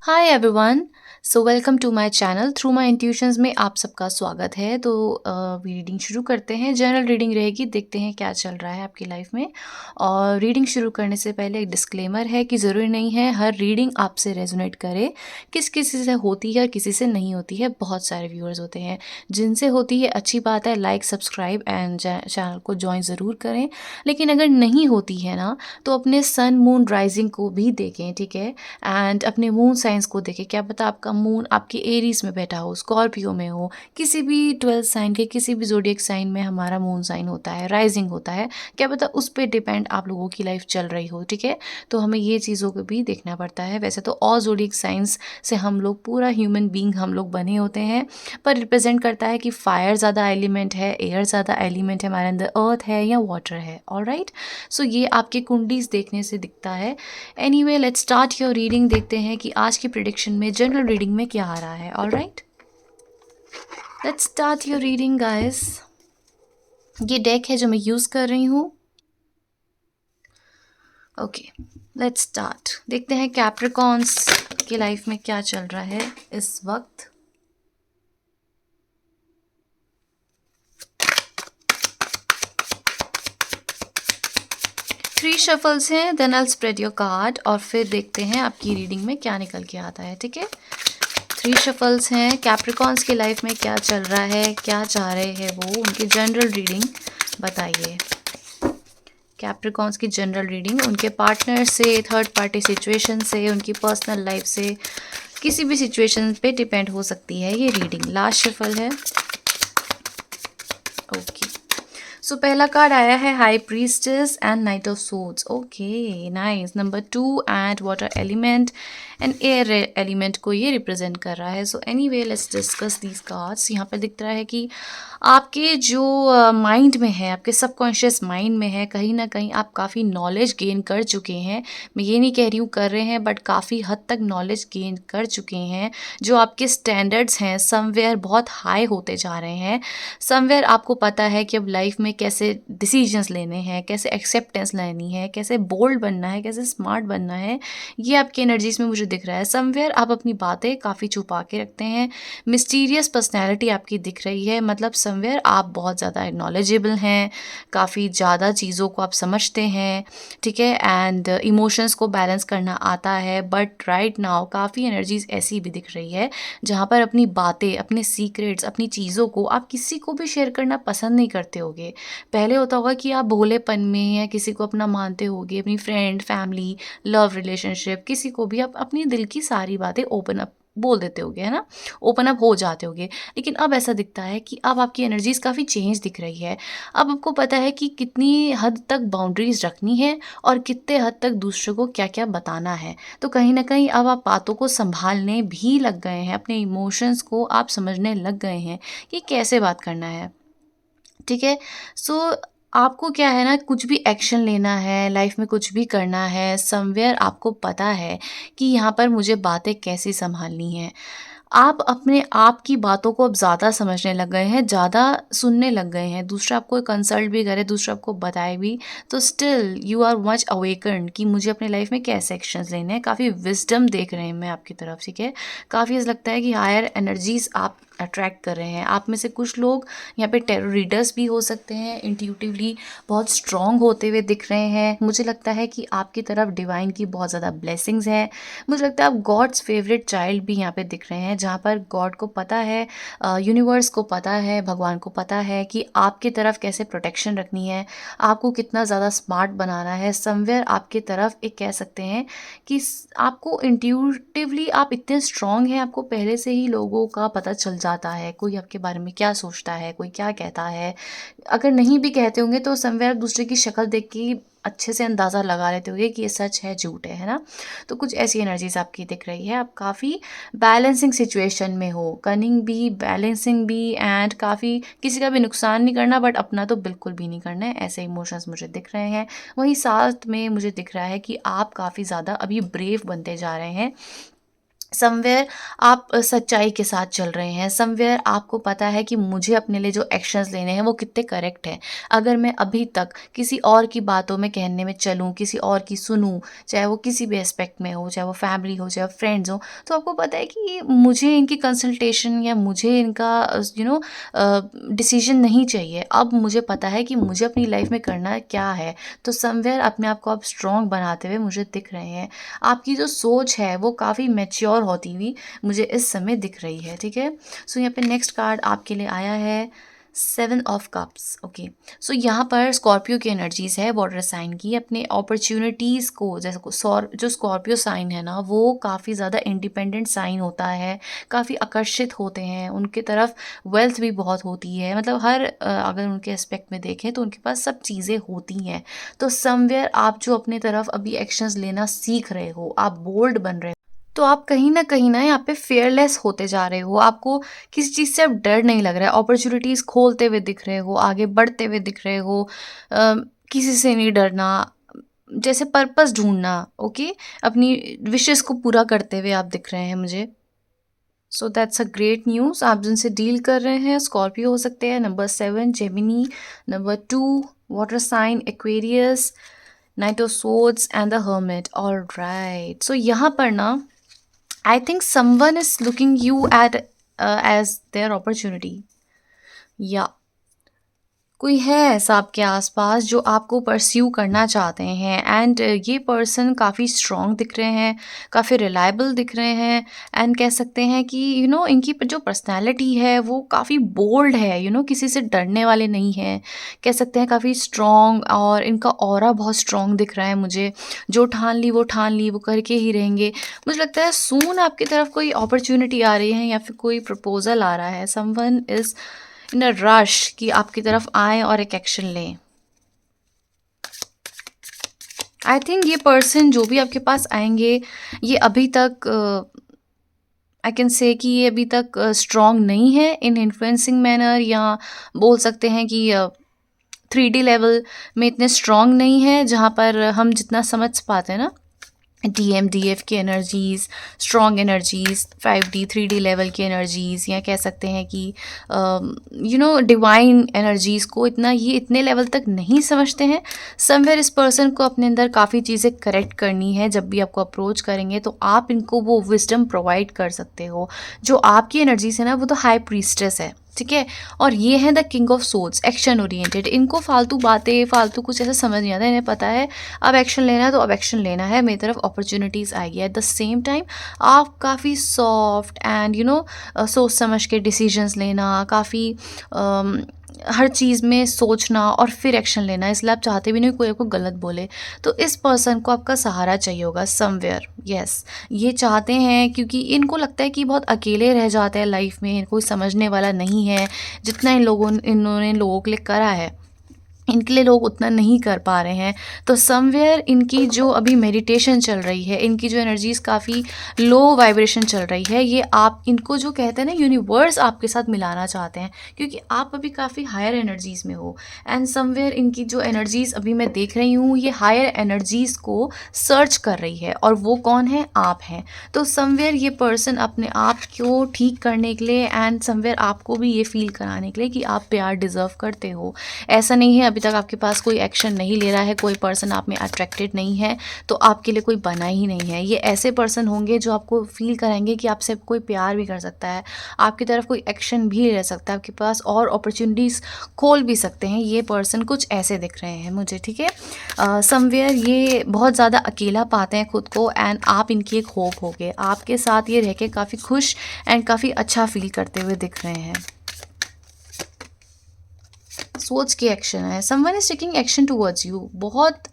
Hi everyone. So welcome to my channel. Through my intuitions में आप सबका स्वागत है। तो रीडिंग शुरू करते हैं। जनरल रीडिंग रहेगी, देखते हैं क्या चल रहा है आपकी लाइफ में। और रीडिंग शुरू करने से पहले एक डिस्क्लेमर है कि ज़रूरी नहीं है हर रीडिंग आपसे रेजोनेट करे। किसी से होती है, किसी से नहीं होती है। बहुत सारे व्यूअर्स होते हैं जिनसे होती है, अच्छी बात है। लाइक, सब्सक्राइब एंड चैनल को ज्वाइन ज़रूर करें। लेकिन अगर नहीं होती है ना, तो अपने सन मून राइजिंग को भी देखें, ठीक है। एंड अपने मून साइंस को देखें। क्या पता आपका मून आपके एरीज में बैठा हो, स्कॉर्पियो में हो, किसी भी 12 साइन के किसी भी जोडियक साइन में हमारा मून साइन होता है, राइजिंग होता है। क्या पता उस पर डिपेंड आप लोगों की लाइफ चल रही हो, ठीक है। तो हमें ये चीज़ों को भी देखना पड़ता है। वैसे तो ऑल जोडियक साइंस से हम लोग पूरा ह्यूमन बींग हम लोग बने होते हैं, पर रिप्रेजेंट करता है कि फायर ज़्यादा एलिमेंट है, एयर ज़्यादा एलिमेंट है हमारे अंदर, अर्थ है या वाटर है। ऑलराइट। सो ये आपके कुंडलीज देखने से दिखता है। Anyway, let's start your reading. देखते हैं कि आज की प्रिडिक्शन में, जनरल रीडिंग में क्या आ रहा है। Alright, let's start your reading guys. ये डेक है जो मैं यूज़ कर रही हूँ। Okay, let's start. देखते हैं कैप्रिकॉन्स की लाइफ में क्या चल रहा है इस वक्त। थ्री शफल्स हैं, then I spread your card और फिर देखते हैं आपकी रीडिंग में क्या निकल के आता है, ठीक है। थ्री शफल्स हैं। कैप्रिकॉन्स की लाइफ में क्या चल रहा है, क्या चाह रहे हैं वो, उनकी जनरल रीडिंग बताइए। कैप्रिकॉन्स की जनरल रीडिंग उनके पार्टनर से, थर्ड पार्टी सिचुएशन से, उनकी पर्सनल लाइफ से, किसी भी सिचुएशन पे डिपेंड हो सकती है ये रीडिंग। लास्ट शफल है। ओके, सो पहला कार्ड आया है high priestess and night of swords. Okay, nice. Number 2 and water element and air element को ये रिप्रेजेंट कर रहा है। So anyway, let's discuss these cards. यहाँ पे दिख रहा है कि आपके जो माइंड में है, आपके सबकॉन्शियस माइंड में है, कहीं ना कहीं आप काफ़ी नॉलेज गेन कर चुके हैं। मैं ये नहीं कह रही हूँ कर रहे हैं, बट काफ़ी हद तक नॉलेज गेन कर चुके हैं। जो आपके स्टैंडर्ड्स हैं समवेयर बहुत हाई होते जा रहे हैं। समवेयर आपको पता है कि अब लाइफ में कैसे डिसीजंस लेने हैं, कैसे एक्सेप्टेंस लेनी है, कैसे बोल्ड बनना है, कैसे स्मार्ट बनना है। ये आपकी एनर्जीज में मुझे दिख रहा है। समवेयर आप अपनी बातें काफ़ी छुपा के रखते हैं। मिस्टीरियस पर्सनैलिटी आपकी दिख रही है। मतलब समवेयर आप बहुत ज़्यादा नॉलेजेबल हैं, काफ़ी ज़्यादा चीज़ों को आप समझते हैं, ठीक है। एंड इमोशंस को बैलेंस करना आता है। बट राइट नाउ काफ़ी एनर्जीज ऐसी भी दिख रही है जहाँ पर अपनी बातें, अपने सीक्रेट्स, अपनी चीज़ों को आप किसी को भी शेयर करना पसंद नहीं करते होगे। पहले होता होगा कि आप भोलेपन में या किसी को अपना मानते होगे, अपनी फ्रेंड, फैमिली, लव रिलेशनशिप, किसी को भी आप अपनी दिल की सारी बातें ओपन अप बोल देते होगे, है ना, ओपन अप हो जाते होगे। लेकिन अब ऐसा दिखता है कि अब आपकी एनर्जीज काफ़ी चेंज दिख रही है। अब आपको पता है कि कितनी हद तक बाउंड्रीज रखनी है और कितने हद तक दूसरों को क्या क्या बताना है। तो कहीं ना कहीं अब आप बातों को संभालने भी लग गए हैं, अपने इमोशंस को आप समझने लग गए हैं कि कैसे बात करना है, ठीक है। सो आपको क्या है ना, कुछ भी एक्शन लेना है, लाइफ में कुछ भी करना है, समवेयर आपको पता है कि यहाँ पर मुझे बातें कैसी संभालनी है। आप अपने आप की बातों को अब ज़्यादा समझने लग गए हैं, ज़्यादा सुनने लग गए हैं। दूसरा आपको कंसल्ट भी करे, दूसरा आपको बताए भी, तो still you are much awakened कि मुझे अपने लाइफ में कैसे एक्शंस लेने हैं। काफ़ी विजडम देख रहे हैं मैं आपकी तरफ, ठीक है। काफ़ी ऐसा लगता है कि हायर एनर्जीज आप अट्रैक्ट कर रहे हैं। आप में से कुछ लोग यहाँ पे टेरो रीडर्स भी हो सकते हैं, इंट्यूटिवली बहुत स्ट्रॉन्ग होते हुए दिख रहे हैं। मुझे लगता है कि आपकी तरफ डिवाइन की बहुत ज़्यादा ब्लेसिंग्स है। मुझे लगता है आप गॉड्स फेवरेट चाइल्ड भी यहाँ पे दिख रहे हैं, जहाँ पर गॉड को पता है, यूनिवर्स को पता है, भगवान को पता है कि आपकी तरफ कैसे प्रोटेक्शन रखनी है, आपको कितना ज़्यादा स्मार्ट बनाना है। समवेयर आपकी तरफ एक कह सकते हैं कि आपको इंट्यूटिवली आप इतने स्ट्रॉन्ग हैं, आपको पहले से ही लोगों का पता चल जाता है, कोई आपके बारे में क्या सोचता है, कोई क्या कहता है। अगर नहीं भी कहते होंगे तो समवेयर दूसरे की शक्ल देख के अच्छे से अंदाज़ा लगा लेते होंगे कि ये सच है, झूठ है ना। तो कुछ ऐसी एनर्जीज आपकी दिख रही है। आप काफ़ी बैलेंसिंग सिचुएशन में हो, कनिंग भी, बैलेंसिंग भी, एंड काफ़ी किसी का भी नुकसान नहीं करना बट अपना तो बिल्कुल भी नहीं करना है, ऐसे इमोशंस मुझे दिख रहे हैं। वहीं साथ में मुझे दिख रहा है कि आप काफ़ी ज़्यादा अभी ब्रेव बनते जा रहे हैं। समवेयर आप सच्चाई के साथ चल रहे हैं। समवेयर आपको पता है कि मुझे अपने लिए जो एक्शंस लेने हैं वो कितने करेक्ट हैं। अगर मैं अभी तक किसी और की बातों में कहने में चलूँ, किसी और की सुनूँ, चाहे वो किसी भी एस्पेक्ट में हो, चाहे वो फैमिली हो, चाहे फ्रेंड्स हो, तो आपको पता है कि मुझे इनकी कंसल्टेशन या मुझे इनका डिसीजन नहीं चाहिए। अब मुझे पता है कि मुझे अपनी लाइफ में करना क्या है। तो समवेयर अपने आप को आप स्ट्रॉन्ग बनाते हुए मुझे दिख रहे हैं। आपकी जो सोच है वो काफ़ी मैच्योर होती हुई मुझे इस समय दिख रही है, ठीक है। सो यहाँ पे नेक्स्ट कार्ड आपके लिए आया है 7 ऑफ कप्स। ओके, सो यहाँ पर स्कॉर्पियो की एनर्जीज है, वाटर साइन की। अपने अपॉर्चुनिटीज़ को, जैसे जो स्कॉर्पियो साइन है ना, वो काफ़ी ज़्यादा इंडिपेंडेंट साइन होता है, काफ़ी आकर्षित होते हैं उनके तरफ। वेल्थ भी बहुत होती है, मतलब हर अगर उनके एस्पेक्ट में देखें तो उनके पास सब चीज़ें होती हैं। तो समवेयर आप जो अपनी तरफ अभी एक्शंस लेना सीख रहे हो, आप बोल्ड बन रहे हो, तो आप कहीं ना यहाँ पे फेयरलेस होते जा रहे हो। आपको किसी चीज़ से अब डर नहीं लग रहा है, अपॉर्चुनिटीज़ खोलते हुए दिख रहे हो, आगे बढ़ते हुए दिख रहे हो। अ, किसी से नहीं डरना, जैसे पर्पस ढूंढना। ओके, अपनी विशेस को पूरा करते हुए आप दिख रहे हैं मुझे। So that's a great news. आप जिनसे डील कर रहे हैं स्कॉर्पियो हो सकते हैं, number 7 Gemini, number 2 water sign Aquarius, knight of swords and the hermit. Alright, so यहाँ पर ना I think someone is looking you at as their opportunity. Yeah, कोई है ऐसा आपके आसपास जो आपको परस्यू करना चाहते हैं। एंड ये पर्सन काफ़ी स्ट्रॉन्ग दिख रहे हैं, काफ़ी रिलायबल दिख रहे हैं। एंड कह सकते हैं कि इनकी जो पर्सनैलिटी है वो काफ़ी बोल्ड है, किसी से डरने वाले नहीं हैं। कह सकते हैं काफ़ी स्ट्रॉन्ग, और इनका ऑरा बहुत स्ट्रॉन्ग दिख रहा है मुझे। जो ठान ली वो ठान ली, वो करके ही रहेंगे। मुझे लगता है सून आपकी तरफ कोई अपॉर्चुनिटी आ रही है या फिर कोई प्रपोजल आ रहा है। Someone is in a rush कि आपकी तरफ आए और एक एक्शन लें। आई थिंक ये पर्सन जो भी आपके पास आएंगे, ये अभी तक आई कैन से कि ये अभी तक स्ट्रॉन्ग नहीं है इन इन्फ्लुएंसिंग मैनर, या बोल सकते हैं कि 3D लेवल में इतने स्ट्रॉन्ग नहीं है जहाँ पर हम जितना समझ पाते हैं ना। DMDF की energies, strong energies, 5D 3D level की एनर्जीज़, या कह सकते हैं कि डिवाइन एनर्जीज़ को ये इतने लेवल तक नहीं समझते हैं। समवेयर इस पर्सन को अपने अंदर काफ़ी चीज़ें करेक्ट करनी है। जब भी आपको अप्रोच करेंगे तो आप इनको वो विजडम प्रोवाइड कर सकते हो। जो आपकी एनर्जीज है ना, वो तो हाई प्रीस्टेस है, ठीक है। और ये है the king of swords, action oriented. इनको फालतू बातें, फालतू कुछ ऐसा समझ नहीं आता। इन्हें पता है अब एक्शन लेना है तो अब एक्शन लेना है, मेरी तरफ अपॉर्चुनिटीज़ आएगी। एट द सेम टाइम आप काफ़ी सॉफ्ट एंड सोच समझ के डिसीजंस लेना, काफ़ी हर चीज़ में सोचना और फिर एक्शन लेना, इसलिए आप चाहते भी नहीं कोई आपको गलत बोले। तो इस पर्सन को आपका सहारा चाहिए होगा समवेयर। यस, ये चाहते हैं क्योंकि इनको लगता है कि बहुत अकेले रह जाते हैं लाइफ में, कोई समझने वाला नहीं है। जितना इन्होंने लोगों के लिए करा है, इनके लिए लोग उतना नहीं कर पा रहे हैं। तो समवेयर इनकी जो अभी मेडिटेशन चल रही है, इनकी जो एनर्जीज काफ़ी लो वाइब्रेशन चल रही है, ये आप इनको जो कहते हैं ना, यूनिवर्स आपके साथ मिलाना चाहते हैं, क्योंकि आप अभी काफ़ी हायर एनर्जीज में हो। एंड समवेयर इनकी जो एनर्जीज अभी मैं देख रही हूँ, ये हायर एनर्जीज को सर्च कर रही है, और वो कौन है? आप हैं। तो समवेयर ये पर्सन अपने आप को ठीक करने के लिए, एंड समवेयर आपको भी ये फील कराने के लिए कि आप प्यार डिज़र्व करते हो। ऐसा नहीं है अभी तक आपके पास कोई एक्शन नहीं ले रहा है, कोई पर्सन आप में अट्रैक्टेड नहीं है, तो आपके लिए कोई बना ही नहीं है। ये ऐसे पर्सन होंगे जो आपको फील कराएंगे कि आपसे कोई प्यार भी कर सकता है, आपकी तरफ कोई एक्शन भी ले सकता है, आपके पास और अपॉर्चुनिटीज़ खोल भी सकते हैं। ये पर्सन कुछ ऐसे दिख रहे हैं मुझे, ठीक है। समवेयर ये बहुत ज़्यादा अकेला पाते हैं खुद को, एंड आप इनकी एक होप हो गए। आपके साथ ये रह के काफ़ी खुश एंड काफ़ी अच्छा फील करते हुए दिख रहे हैं। सोच के एक्शन है, someone is taking action towards you. बहुत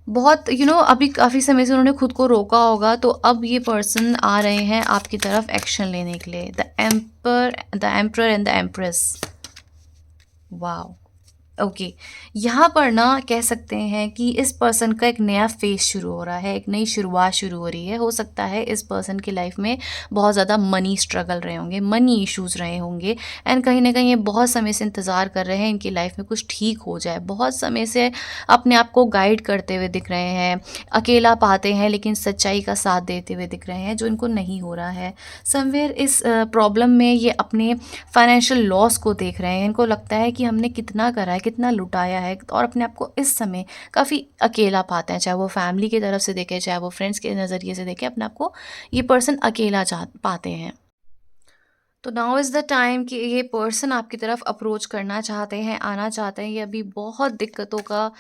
बहुत अभी काफ़ी समय से उन्होंने खुद को रोका होगा, तो अब ये पर्सन आ रहे हैं आपकी तरफ एक्शन लेने के लिए। The emperor and the empress. Wow, okay, यहाँ पर ना कह सकते हैं कि इस पर्सन का एक नया फेज़ शुरू हो रहा है, एक नई शुरुआत शुरू हो रही है। हो सकता है इस पर्सन की लाइफ़ में बहुत ज़्यादा मनी स्ट्रगल रहे होंगे, मनी इश्यूज़ रहे होंगे एंड कहीं न कहीं ये बहुत समय से इंतज़ार कर रहे हैं इनकी लाइफ़ में कुछ ठीक हो जाए। बहुत समय से अपने आप को गाइड करते हुए दिख रहे हैं, अकेला पाते हैं लेकिन सच्चाई का साथ देते हुए दिख रहे हैं, जो इनको नहीं हो रहा है। समव्हेयर इस प्रॉब्लम में ये अपने फाइनेंशियल लॉस को देख रहे हैं। इनको लगता है कि हमने कितना करा है, कितना लुटाया है और अपने आप को इस समय काफ़ी अकेला पाते हैं। चाहे वो फैमिली की तरफ से देखें, चाहे वो फ्रेंड्स के नज़रिए से देखें, अपने आप को ये पर्सन अकेला चाह पाते हैं। तो नाउ इज़ द टाइम कि ये पर्सन आपकी तरफ अप्रोच करना चाहते हैं, आना चाहते हैं। ये अभी बहुत दिक्कतों का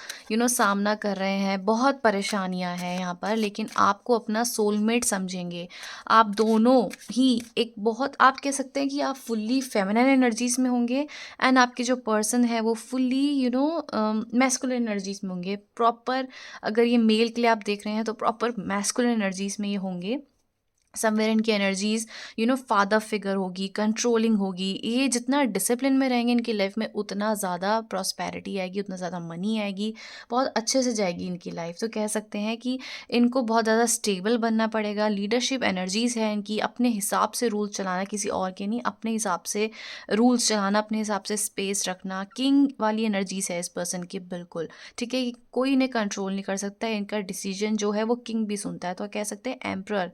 सामना कर रहे हैं, बहुत परेशानियाँ हैं यहाँ पर, लेकिन आपको अपना सोलमेट समझेंगे। आप दोनों ही एक बहुत, आप कह सकते हैं कि आप फुल्ली फेमिनिन एनर्जीज़ में होंगे एंड आपके जो पर्सन है वो फुल्ली मैस्कुलिन एनर्जीज़ में होंगे। प्रॉपर, अगर ये मेल के लिए आप देख रहे हैं तो प्रॉपर मैस्कुलिन एनर्जीज़ में ये होंगे। समवेयर इनकी एनर्जीज फादर फिगर होगी, कंट्रोलिंग होगी। ये जितना डिसिप्लिन में रहेंगे इनकी लाइफ में, उतना ज़्यादा प्रॉस्पेरिटी आएगी, उतना ज़्यादा मनी आएगी, बहुत अच्छे से जाएगी इनकी लाइफ। तो कह सकते हैं कि इनको बहुत ज़्यादा स्टेबल बनना पड़ेगा। लीडरशिप एनर्जीज़ है इनकी, अपने हिसाब से रूल चलाना, किसी और के नहीं, अपने हिसाब से रूल्स चलाना, अपने हिसाब से स्पेस रखना। किंग वाली एनर्जीज है इस पर्सन की, बिल्कुल ठीक है। कोई इन्हें कंट्रोल नहीं कर सकता है, इनका डिसीजन जो है वो किंग भी सुनता है। तो कह सकते हैं एम्प्रर,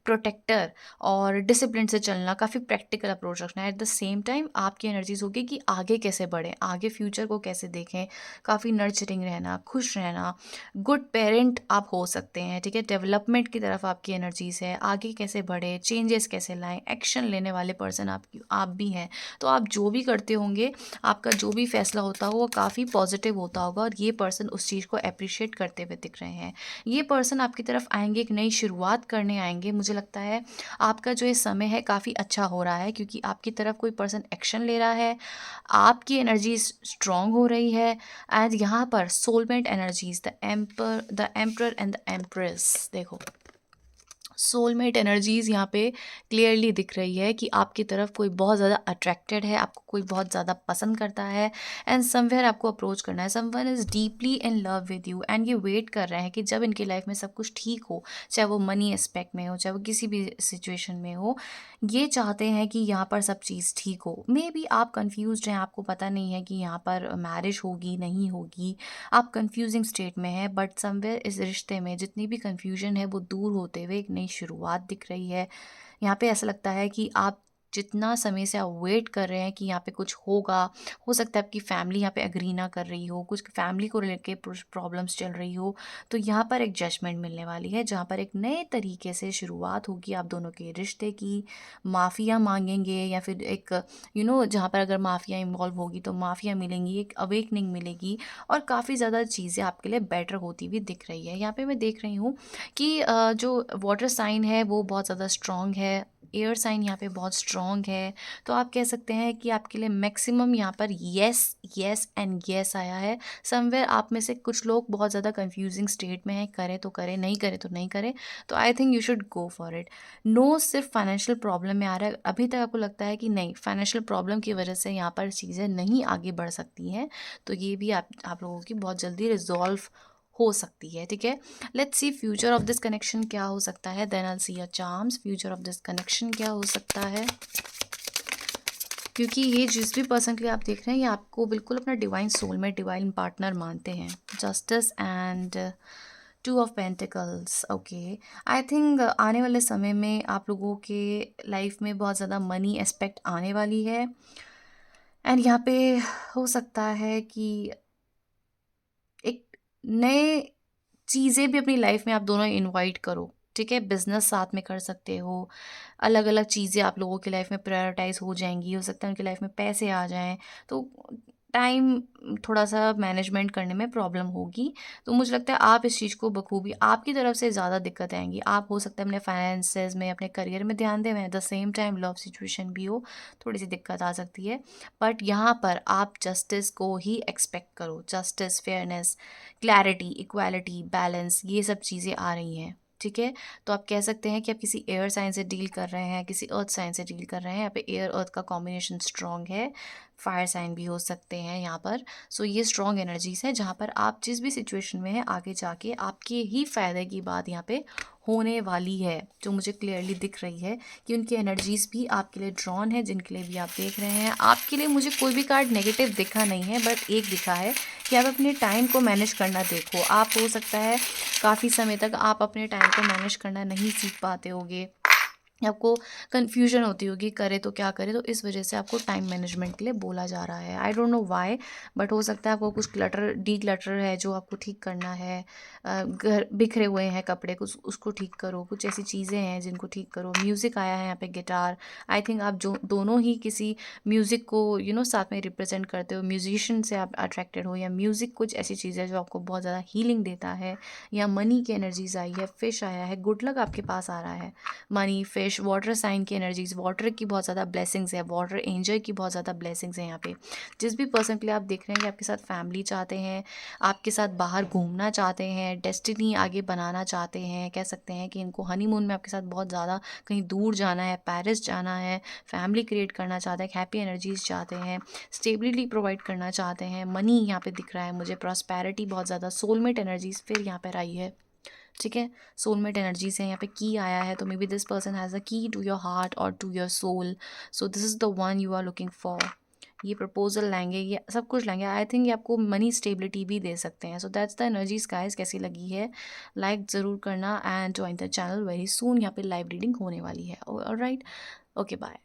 प्रोटेक्टर और डिसिप्लिन से चलना, काफ़ी प्रैक्टिकल अप्रोच रखना है। एट द सेम टाइम आपकी एनर्जीज होगी कि आगे कैसे बढ़ें, आगे फ्यूचर को कैसे देखें, काफ़ी नर्चरिंग रहना, खुश रहना, गुड पेरेंट आप हो सकते हैं, ठीक है। डेवलपमेंट की तरफ आपकी एनर्जीज है, आगे कैसे बढ़े, चेंजेस कैसे लाएं, एक्शन लेने वाले पर्सन आप भी हैं। तो आप जो भी करते होंगे, आपका जो भी फैसला होता हो वो काफ़ी पॉजिटिव होता होगा और ये पर्सन उस चीज़ को अप्रिशिएट करते हुए दिख रहे हैं। ये पर्सन आपकी तरफ आएंगे, एक नई शुरुआत करने आएंगे। मुझे लगता है आपका जो ये समय है काफ़ी अच्छा हो रहा है, क्योंकि आपकी तरफ कोई पर्सन एक्शन ले रहा है, आपकी एनर्जी स्ट्रांग हो रही है एंड यहाँ पर soulmate energies, the emperor and the empress, देखो सोलमेट एनर्जीज़ यहाँ पे क्लियरली दिख रही है कि आपकी तरफ कोई बहुत ज़्यादा अट्रैक्टेड है, आपको कोई बहुत ज़्यादा पसंद करता है एंड समवेयर आपको अप्रोच करना है। Someone is deeply in love with you and ये वेट कर रहे हैं कि जब इनकी लाइफ में सब कुछ ठीक हो, चाहे वो मनी एस्पेक्ट में हो, चाहे वो किसी भी सिचुएशन में हो, ये चाहते हैं कि यहाँ पर सब चीज़ ठीक हो। मे बी आप कन्फ्यूज़ हैं, आपको पता नहीं है कि यहाँ पर मैरिज होगी नहीं होगी, आप कंफ्यूजिंग स्टेट में हैं, बट समवेयर इस रिश्ते में जितनी भी कंफ्यूजन है वो दूर होते हुए एक नई शुरुआत दिख रही है। यहाँ पे ऐसा लगता है कि आप जितना समय से आप वेट कर रहे हैं कि यहाँ पे कुछ होगा, हो सकता है आपकी फैमिली यहाँ पे एग्री ना कर रही हो, कुछ फैमिली को लेके प्रॉब्लम्स चल रही हो, तो यहाँ पर एक जजमेंट मिलने वाली है जहाँ पर एक नए तरीके से शुरुआत होगी आप दोनों के रिश्ते की। माफ़िया मांगेंगे या फिर एक जहाँ पर अगर माफ़िया इन्वॉल्व होगी तो माफ़िया मिलेंगी, एक अवेकनिंग मिलेगी और काफ़ी ज़्यादा चीज़ें आपके लिए बेटर होती हुई दिख रही है। यहाँ पे मैं देख रही हूँ कि जो वाटर साइन है वो बहुत ज़्यादा स्ट्रॉन्ग है, एयर साइन यहाँ पे बहुत स्ट्रॉन्ग है। तो आप कह सकते हैं कि आपके लिए मैक्सिमम यहाँ पर येस येस एंड येस आया है। समवेयर आप में से कुछ लोग बहुत ज़्यादा कंफ्यूजिंग स्टेट में हैं, करें तो करें, नहीं करें तो नहीं करें। तो I think you should go for it. No सिर्फ फाइनेंशियल प्रॉब्लम में आ रहा है, अभी तक आपको लगता है कि नहीं फाइनेंशियल प्रॉब्लम की वजह से यहाँ पर चीज़ें नहीं आगे बढ़ सकती हैं, तो ये भी आप लोगों की बहुत जल्दी रिजॉल्व हो सकती है, ठीक है। Let's see future of this connection क्या हो सकता है, then I see a charms. Future of this connection क्या हो सकता है, क्योंकि ये जिस भी पर्सन के लिए आप देख रहे हैं ये आपको बिल्कुल अपना डिवाइन सोलमेट, डिवाइन पार्टनर मानते हैं। Justice and two of pentacles, okay. I think आने वाले समय में आप लोगों के लाइफ में बहुत ज़्यादा मनी एस्पेक्ट आने वाली है एंड यहाँ पे हो सकता है कि एक नए चीज़ें भी अपनी लाइफ में आप दोनों इनवाइट करो, ठीक है। बिजनेस साथ में कर सकते हो, अलग अलग चीज़ें आप लोगों की लाइफ में प्रायोरिटाइज हो जाएंगी। हो सकता है उनकी लाइफ में पैसे आ जाएं, तो टाइम थोड़ा सा मैनेजमेंट करने में प्रॉब्लम होगी। तो मुझे लगता है आप इस चीज़ को बखूबी, आपकी तरफ से ज़्यादा दिक्कत आएंगी। आप हो सकता है अपने फाइनेंसेस में, अपने करियर में ध्यान दें, at the same time love situation भी हो, थोड़ी सी दिक्कत आ सकती है। बट यहाँ पर आप जस्टिस को ही एक्सपेक्ट करो, justice, fairness, clarity, equality, balance, ये सब चीज़ें आ रही हैं, ठीक है, तो आप कह सकते हैं कि आप किसी एयर साइन से डील कर रहे हैं, किसी अर्थ साइन से डील कर रहे हैं। यहाँ पे एयर अर्थ का कॉम्बिनेशन स्ट्रॉन्ग है, फायर साइन भी हो सकते हैं यहाँ पर। सो ये स्ट्रॉन्ग एनर्जीज है जहाँ पर आप जिस भी सिचुएशन में हैं आगे जाके आपके ही फ़ायदे की बात यहाँ पे होने वाली है, जो मुझे क्लियरली दिख रही है कि उनकी एनर्जीज भी आपके लिए ड्रॉन है, जिनके लिए भी आप देख रहे हैं। आपके लिए मुझे कोई भी कार्ड नेगेटिव दिखा नहीं है, बट एक दिखा है कि आप अपने टाइम को मैनेज करना देखो। आप हो सकता है काफ़ी समय तक आप अपने टाइम को मैनेज करना नहीं सीख पाते होगे, आपको कन्फ्यूजन होती होगी करे तो क्या करें, तो इस वजह से आपको टाइम मैनेजमेंट के लिए बोला जा रहा है। I don't know why, but हो सकता है आपको कुछ क्लटर डी क्लटर है जो आपको ठीक करना है। घर बिखरे हुए हैं कपड़े, कुछ उसको ठीक करो, कुछ ऐसी चीज़ें हैं जिनको ठीक करो। म्यूज़िक आया है यहाँ पे, गिटार। आई थिंक आप जो दोनों ही किसी म्यूज़िक को साथ में रिप्रेजेंट करते हो, म्यूजिशियन से आप अट्रैक्टेड हो, या म्यूज़िक कुछ ऐसी चीज़ है जो आपको बहुत ज़्यादा हीलिंग देता है, या मनी की एनर्जीज आई है, फिश आया है, गुड लक आपके पास आ रहा है। मनी, फिश, वाटर साइन की एनर्जीज, वाटर की बहुत ज़्यादा ब्लेसिंग्स है, वाटर एंजल की बहुत ज़्यादा ब्लेसिंग्स हैं यहाँ पे। जिस भी पर्सन के लिए आप देख रहे हैं कि आपके साथ फैमिली चाहते हैं, आपके साथ बाहर घूमना चाहते हैं, डेस्टिनी आगे बनाना चाहते हैं, कह सकते हैं कि इनको हनीमून में आपके साथ बहुत ज़्यादा कहीं दूर जाना है, पेरिस जाना है, फैमिली क्रिएट करना चाहते हैं, हैप्पी एनर्जीज चाहते हैं, स्टेबिलिटी प्रोवाइड करना चाहते हैं। मनी यहाँ पे दिख रहा है मुझे, प्रॉस्पेरिटी बहुत ज़्यादा, सोलमेट एनर्जीज फिर यहाँ पर आई है। ठीक है, सोलमेट एनर्जी से यहाँ पे की आया है, तो may be this person has a key to your heart और to your soul. So this is the one you are looking for. ये प्रपोजल लाएंगे, ये सब कुछ लाएंगे। आई थिंक ये आपको मनी स्टेबिलिटी भी दे सकते हैं। So that's the energies guys. कैसी लगी है लाइक ज़रूर करना, and join the channel very soon. यहाँ पे लाइव रीडिंग होने वाली है। Alright, okay bye.